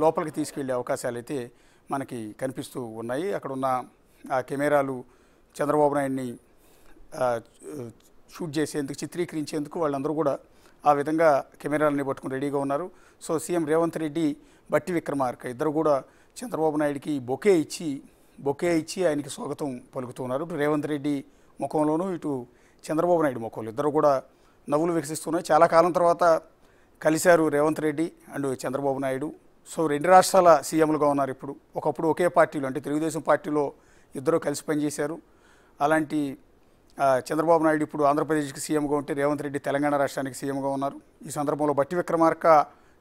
లోపలికి తీసుకెళ్లే అవకాశాలు అయితే మనకి కనిపిస్తూ ఉన్నాయి. అక్కడ ఉన్న ఆ కెమెరాలు చంద్రబాబు నాయుడిని షూట్ చేసేందుకు, చిత్రీకరించేందుకు వాళ్ళందరూ కూడా ఆ విధంగా కెమెరాలని పట్టుకుని రెడీగా ఉన్నారు. సో సీఎం రేవంత్ రెడ్డి, బట్టి విక్రమార్క ఇద్దరు కూడా చంద్రబాబు నాయుడికి బొకే ఇచ్చి ఆయనకి స్వాగతం పలుకుతున్నారు. ఇటు రేవంత్ రెడ్డి ముఖంలోనూ, ఇటు చంద్రబాబు నాయుడు ముఖంలో ఇద్దరు కూడా నవ్వులు వికసిస్తున్నాయి. చాలా కాలం తర్వాత కలిశారు రేవంత్ రెడ్డి అండ్ చంద్రబాబు నాయుడు. సో రెండు రాష్ట్రాల సీఎంలుగా ఉన్నారు ఇప్పుడు. ఒకప్పుడు ఒకే పార్టీలో అంటే తెలుగుదేశం పార్టీలో ఇద్దరు కలిసి పనిచేశారు. అలాంటి చంద్రబాబు నాయుడు ఇప్పుడు ఆంధ్రప్రదేశ్కి సీఎంగా ఉంటే రేవంత్ రెడ్డి తెలంగాణ రాష్ట్రానికి సీఎంగా ఉన్నారు. ఈ సందర్భంలో బట్టి విక్రమార్క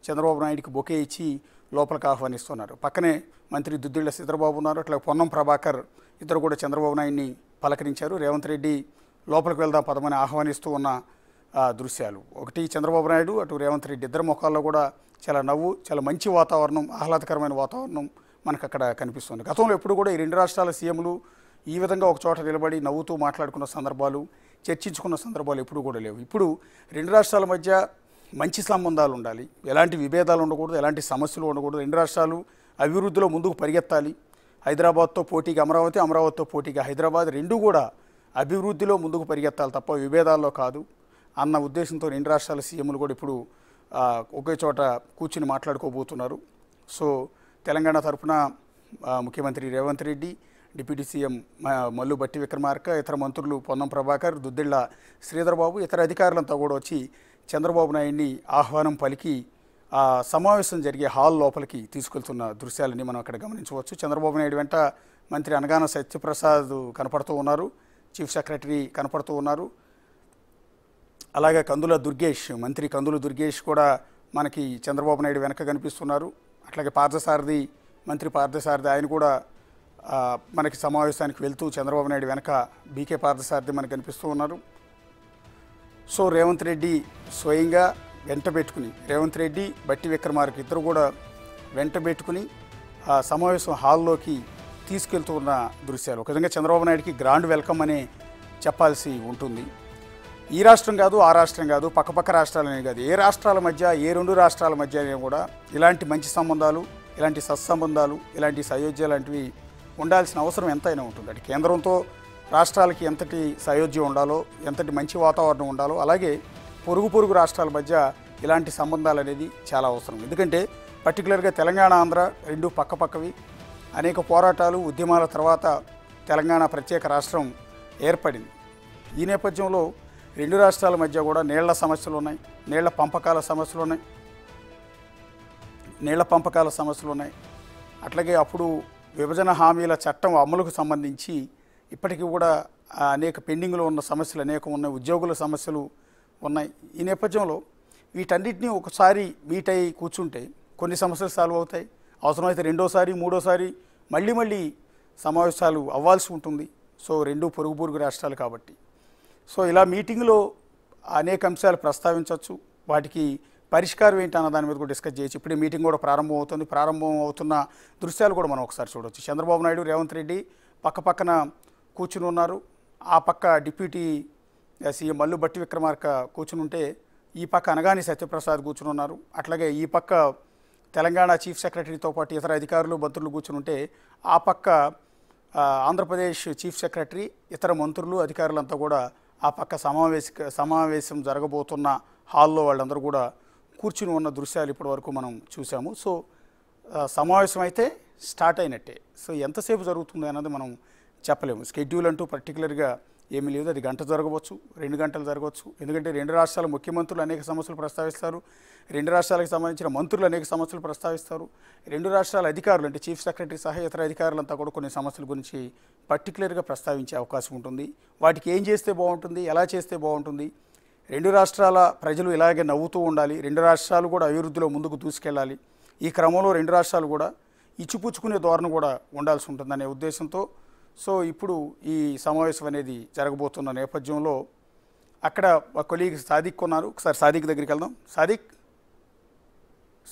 చంద్రబాబు నాయుడికి బొకే ఇచ్చి లోపలికి ఆహ్వానిస్తున్నారు. పక్కనే మంత్రి దుద్దిళ్ల శ్రీధర్బాబు ఉన్నారు. అట్లా పొన్నం ప్రభాకర్ ఇద్దరు కూడా చంద్రబాబు నాయుడిని పలకరించారు. రేవంత్ రెడ్డి లోపలికి వెళ్దాం పదమని ఆహ్వానిస్తూ ఉన్న దృశ్యాలు. ఒకటి చంద్రబాబు నాయుడు, అటు రేవంత్ రెడ్డి ఇద్దరు ముఖాల్లో కూడా చాలా నవ్వు, చాలా మంచి వాతావరణం, ఆహ్లాదకరమైన వాతావరణం మనకు అక్కడ కనిపిస్తుంది. గతంలో ఎప్పుడు కూడా ఈ రెండు రాష్ట్రాల సీఎంలు ఈ విధంగా ఒక చోట నిలబడి నవ్వుతూ మాట్లాడుకున్న సందర్భాలు, చర్చించుకున్న సందర్భాలు ఎప్పుడు కూడా లేవు. ఇప్పుడు రెండు రాష్ట్రాల మధ్య మంచి సంబంధాలు ఉండాలి, ఎలాంటి విభేదాలు ఉండకూడదు, ఎలాంటి సమస్యలు ఉండకూడదు. రెండు రాష్ట్రాలు అభివృద్ధిలో ముందుకు పరిగెత్తాలి. హైదరాబాద్తో పోటీగా అమరావతి, అమరావతితో పోటీగా హైదరాబాద్ రెండూ కూడా అభివృద్ధిలో ముందుకు పరిగెత్తాలి తప్ప విభేదాల్లో కాదు అన్న ఉద్దేశంతో రెండు రాష్ట్రాల సీఎంలు కూడా ఇప్పుడు ఒకే చోట కూర్చుని మాట్లాడుకోబోతున్నారు. సో తెలంగాణ తరఫున ముఖ్యమంత్రి రేవంత్ రెడ్డి, డిప్యూటీ సీఎం మల్లు బట్టి విక్రమార్క, ఇతర మంత్రులు పొన్నం ప్రభాకర్, దుద్దిళ్ల శ్రీధర్బాబు, ఇతర అధికారులంతా కూడా వచ్చి చంద్రబాబు నాయుడిని ఆహ్వానం పలికి సమావేశం జరిగే హాల్ లోపలికి తీసుకెళ్తున్న దృశ్యాలని మనం అక్కడ గమనించవచ్చు. చంద్రబాబు నాయుడు వెంట మంత్రి అనగాన సత్యప్రసాద్ కనపడుతూ ఉన్నారు, చీఫ్ సెక్రటరీ కనపడుతూ ఉన్నారు. అలాగే మంత్రి కందుల దుర్గేష్ కూడా మనకి చంద్రబాబు నాయుడు వెనక కనిపిస్తున్నారు. అట్లాగే మంత్రి పార్థసారథి ఆయన కూడా మనకి సమావేశానికి వెళ్తూ చంద్రబాబు నాయుడు వెనక బీకే పార్థసారథి మనకు కనిపిస్తూ ఉన్నారు. సో రేవంత్ రెడ్డి స్వయంగా రేవంత్ రెడ్డి, బట్టి విక్రమార్క ఇద్దరు కూడా వెంట పెట్టుకుని ఆ సమావేశం హాల్లోకి తీసుకెళ్తూ ఉన్న దృశ్యాలు. ఒక విధంగా చంద్రబాబు నాయుడికి గ్రాండ్ వెల్కమ్ అనే చెప్పాల్సి ఉంటుంది. ఈ రాష్ట్రం కాదు, ఆ రాష్ట్రం కాదు, పక్కపక్క రాష్ట్రాలనే కాదు, ఏ రాష్ట్రాల మధ్య, ఏ రెండు రాష్ట్రాల మధ్య కూడా ఇలాంటి మంచి సంబంధాలు, ఇలాంటి సత్సంబంధాలు, ఇలాంటి సయోధ్య లాంటివి ఉండాల్సిన అవసరం ఎంతైనా ఉంటుంది. అంటే కేంద్రంతో రాష్ట్రాలకి ఎంతటి సయోధ్యం ఉండాలో, ఎంతటి మంచి వాతావరణం ఉండాలో, అలాగే పొరుగు రాష్ట్రాల మధ్య ఇలాంటి సంబంధాలు అనేది చాలా అవసరం. ఎందుకంటే పర్టికులర్గా తెలంగాణ, ఆంధ్ర రెండు పక్కపక్కవి. అనేక పోరాటాలు, ఉద్యమాల తర్వాత తెలంగాణ ప్రత్యేక రాష్ట్రం ఏర్పడింది. ఈ నేపథ్యంలో రెండు రాష్ట్రాల మధ్య కూడా నీళ్ల సమస్యలు ఉన్నాయి, నీళ్ల పంపకాల సమస్యలు ఉన్నాయి. అట్లాగే అప్పుడు విభజన హామీల చట్టం అమలుకు సంబంధించి ఇప్పటికీ కూడా అనేక పెండింగ్లో ఉన్న సమస్యలు అనేకం ఉన్నాయి, ఉద్యోగుల సమస్యలు ఉన్నాయి. ఈ నేపథ్యంలో వీటన్నిటినీ ఒకసారి మీట్ అయ్యి కూర్చుంటే కొన్ని సమస్యలు సాల్వ్ అవుతాయి. అవసరమైతే రెండోసారి, మూడోసారి మళ్ళీ సమావేశాలు అవ్వాల్సి ఉంటుంది. సో రెండు పొరుగు రాష్ట్రాలు కాబట్టి. సో ఇలా మీటింగ్లో అనేక అంశాలు ప్రస్తావించవచ్చు, వాటికి పరిష్కారం ఏంటి అన్న దాని మీద కూడా డిస్కస్ చేయొచ్చు. ఇప్పుడే మీటింగ్ కూడా ప్రారంభం అవుతున్న దృశ్యాలు కూడా మనం ఒకసారి చూడవచ్చు. చంద్రబాబు నాయుడు, రేవంత్ రెడ్డి పక్కన కూర్చుని ఉన్నారు. ఆ పక్క డిప్యూటీ సీఎం మల్లు బట్టి విక్రమార్క కూర్చుని ఉంటే ఈ పక్క అనగాని సత్యప్రసాద్ కూర్చుని ఉన్నారు. అట్లాగే ఈ పక్క తెలంగాణ చీఫ్ సెక్రటరీతో పాటు ఇతర అధికారులు, మంత్రులు కూర్చుని ఉంటే ఆ పక్క ఆంధ్రప్రదేశ్ చీఫ్ సెక్రటరీ, ఇతర మంత్రులు, అధికారులంతా కూడా ఆ పక్క సమావేశం జరగబోతున్న హాల్లో వాళ్ళందరూ కూడా కూర్చుని ఉన్న దృశ్యాలు ఇప్పటి వరకు మనం చూసాము. సో సమావేశం అయితే స్టార్ట్ అయినట్టే. సో ఎంతసేపు జరుగుతుంది అన్నది మనం చెప్పలేము. స్కెడ్యూల్ అంటూ పర్టికులర్గా ఏమీ లేదు. అది గంట జరగవచ్చు, 2 గంటలు జరగవచ్చు. ఎందుకంటే రెండు రాష్ట్రాల ముఖ్యమంత్రులు అనేక సమస్యలు ప్రస్తావిస్తారు, రెండు రాష్ట్రాలకు సంబంధించిన మంత్రులు అనేక సమస్యలు ప్రస్తావిస్తారు, రెండు రాష్ట్రాల అధికారులు అంటే చీఫ్ సెక్రటరీ సహా ఇతర అధికారులంతా కూడా కొన్ని సమస్యల గురించి పర్టికులర్గా ప్రస్తావించే అవకాశం ఉంటుంది. వాటికి ఏం చేస్తే బాగుంటుంది, ఎలా చేస్తే బాగుంటుంది, రెండు రాష్ట్రాల ప్రజలు ఇలాగే నవ్వుతూ ఉండాలి, రెండు రాష్ట్రాలు కూడా అభివృద్ధిలో ముందుకు దూసుకెళ్ళాలి, ఈ క్రమంలో రెండు రాష్ట్రాలు కూడా ఇచ్చిపుచ్చుకునే ధోరణి కూడా ఉండాల్సి ఉంటుందనే ఉద్దేశంతో సో ఇప్పుడు ఈ సమావేశం అనేది జరగబోతున్న నేపథ్యంలో అక్కడ ఒక కొలీగ్ సాదిక్ ఉన్నారు. ఒకసారి సాదిక్ దగ్గరికి వెళ్దాం. సాదిక్,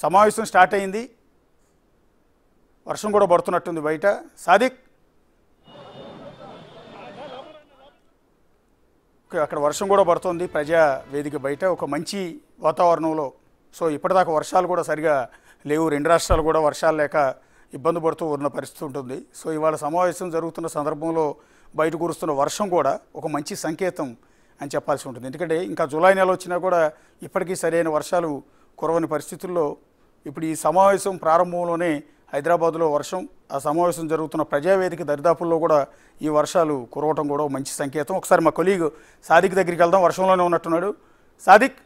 సమావేశం స్టార్ట్ అయింది, వర్షం కూడా పడుతున్నట్టుంది బయట. సాదిక్, అక్కడ వర్షం కూడా పడుతుంది ప్రజా వేదిక బయట ఒక మంచి వాతావరణంలో. సో ఇప్పటిదాకా వర్షాలు కూడా సరిగా లేవు. 2 రాష్ట్రాలు కూడా వర్షాలు లేక ఇబ్బంది పడుతూ ఉన్న పరిస్థితి ఉంటుంది. సో ఇవాళ సమావేశం జరుగుతున్న సందర్భంలో బయట కురుస్తున్న వర్షం కూడా ఒక మంచి సంకేతం అని చెప్పాల్సి ఉంటుంది. ఎందుకంటే ఇంకా జూలై నెల వచ్చినా కూడా ఇప్పటికీ సరైన వర్షాలు కురవని పరిస్థితుల్లో ఇప్పుడు ఈ సమావేశం ప్రారంభంలోనే హైదరాబాద్లో వర్షం, ఆ సమావేశం జరుగుతున్న ప్రజావేదిక దరిదాపుల్లో కూడా ఈ వర్షాలు కురవటం కూడా మంచి సంకేతం. ఒకసారి మా కొలీగ్ సాదిక్ దగ్గరికి వెళ్దాం, వర్షంలోనే ఉన్నట్టున్నాడు. సాదిక్,